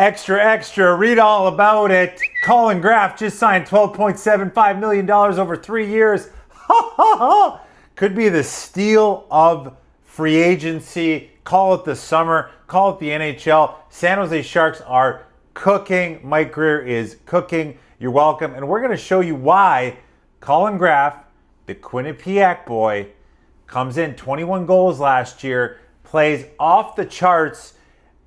Extra, extra, read all about it. Collin Graf just signed $12.75 million over 3 years. Could be the steal of free agency. Call it the summer, call it the NHL. San Jose Sharks are cooking. Mike Greer is cooking. You're welcome. And we're going to show you why Collin Graf, the Quinnipiac boy, comes in 21 goals last year, plays off the charts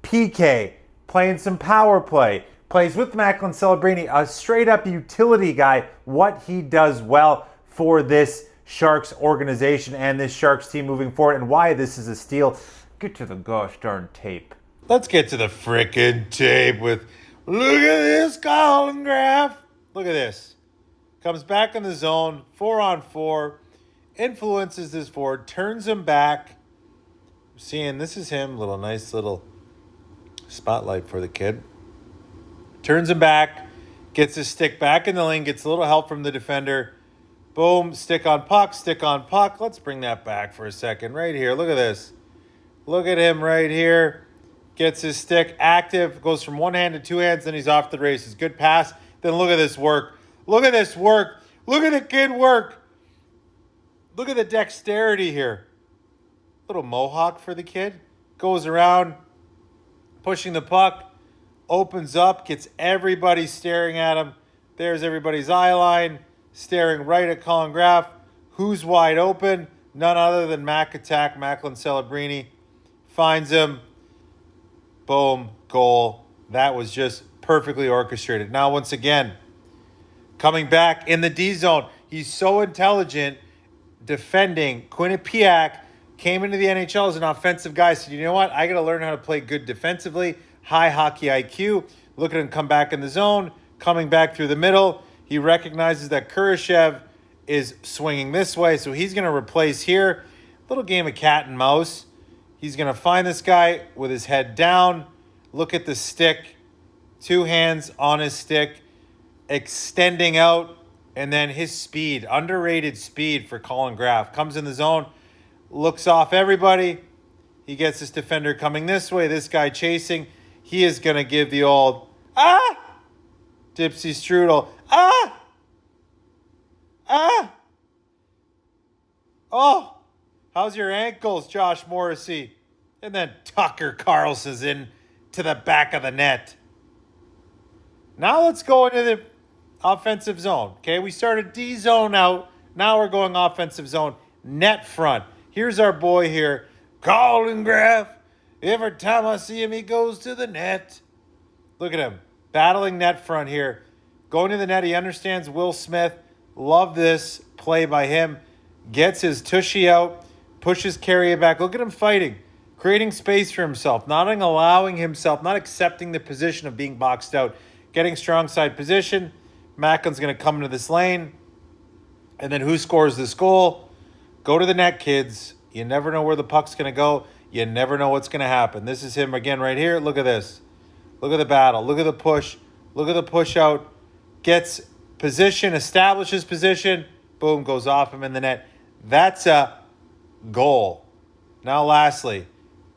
PK, playing some power play, plays with Macklin Celebrini, a straight-up utility guy, what he does well for this Sharks organization and this Sharks team moving forward, and why this is a steal. Get to the gosh darn tape. Let's get to the frickin' tape with, look at this Collin Graf. Look at this. Comes back in the zone, 4-on-4, influences this forward, turns him back. Seeing this is him, nice little spotlight for the kid. Turns him back, gets his stick back in the lane, gets a little help from the defender. Boom, stick on puck, stick on puck. Let's bring that back for a second. Right here, look at this. Look at him right here. Gets his stick active, goes from one hand to two hands, then he's off the races. Good pass. Then look at this work. Look at this work. Look at the kid work. Look at the dexterity here. Little mohawk for the kid. Goes around, pushing the puck, opens up, gets everybody staring at him. There's everybody's eye line, staring right at Collin Graf. Who's wide open? None other than Macklin Celebrini. Finds him. Boom, goal. That was just perfectly orchestrated. Now, once again, coming back in the D zone. He's so intelligent defending. Quinnipiac came into the NHL as an offensive guy. Said, you know what? I got to learn how to play good defensively. High hockey IQ. Look at him come back in the zone. Coming back through the middle. He recognizes that Kurashev is swinging this way. So he's going to replace here. Little game of cat and mouse. He's going to find this guy with his head down. Look at the stick. Two hands on his stick. Extending out. And then his speed. Underrated speed for Collin Graf. Comes in the zone. Looks off everybody. He gets this defender coming this way. This guy chasing. He is going to give the old, Dipsy Strudel. Oh. How's your ankles, Josh Morrissey? And then Tucker Carlson's in to the back of the net. Now let's go into the offensive zone. Okay, we started D zone out. Now we're going offensive zone. Net front. Here's our boy here, Collin Graf. Every time I see him, he goes to the net. Look at him. Battling net front here. Going to the net. He understands Will Smith. Love this play by him. Gets his tushy out. Pushes Carrier back. Look at him fighting. Creating space for himself. Not allowing himself. Not accepting the position of being boxed out. Getting strong side position. Macklin's going to come into this lane. And then who scores this goal? Go to the net, kids. You never know where the puck's going to go. You never know what's going to happen. This is him again right here. Look at this. Look at the battle. Look at the push. Look at the push out. Gets position. Establishes position. Boom. Goes off him in the net. That's a goal. Now, lastly,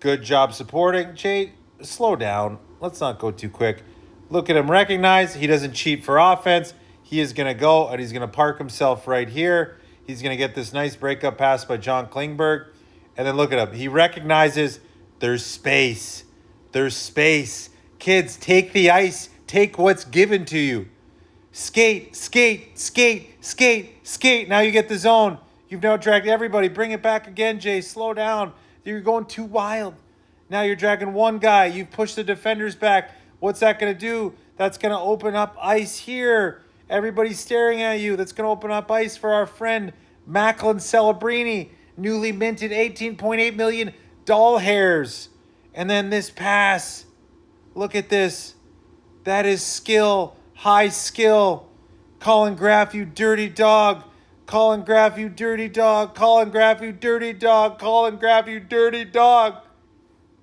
good job supporting. Jay, slow down. Let's not go too quick. Look at him. Recognize he doesn't cheat for offense. He is going to go and he's going to park himself right here. He's going to get this nice breakup pass by John Klingberg. And then look at him. He recognizes there's space. There's space. Kids, take the ice. Take what's given to you. Skate, skate, skate, skate, skate. Now you get the zone. You've now dragged everybody. Bring it back again, Jay. Slow down. You're going too wild. Now you're dragging one guy. You've pushed the defenders back. What's that going to do? That's going to open up ice here. Everybody's staring at you. That's going to open up ice for our friend Macklin Celebrini. Newly minted $18.8 million doll hairs. And then this pass. Look at this. That is skill. High skill. Collin Graf, you dirty dog. Collin Graf, you dirty dog. Collin Graf, you dirty dog. Collin Graf, you dirty dog.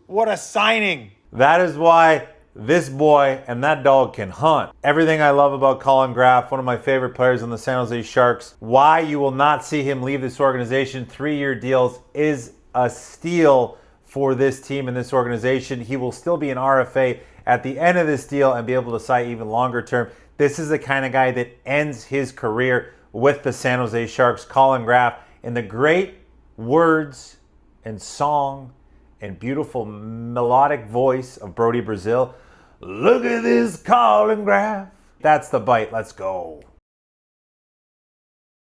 What a signing. That is why this boy and that dog can hunt. Everything I love about Collin Graf, one of my favorite players on the San Jose Sharks. Why you will not see him leave this organization. 3-year deals is a steal for this team and this organization. He will still be an RFA at the end of this deal and be able to sign even longer term. This is the kind of guy that ends his career with the San Jose Sharks. Collin Graf, in the great words and song and beautiful melodic voice of Brody Brazil. Look at this Collin Graf. That's the bite. Let's go.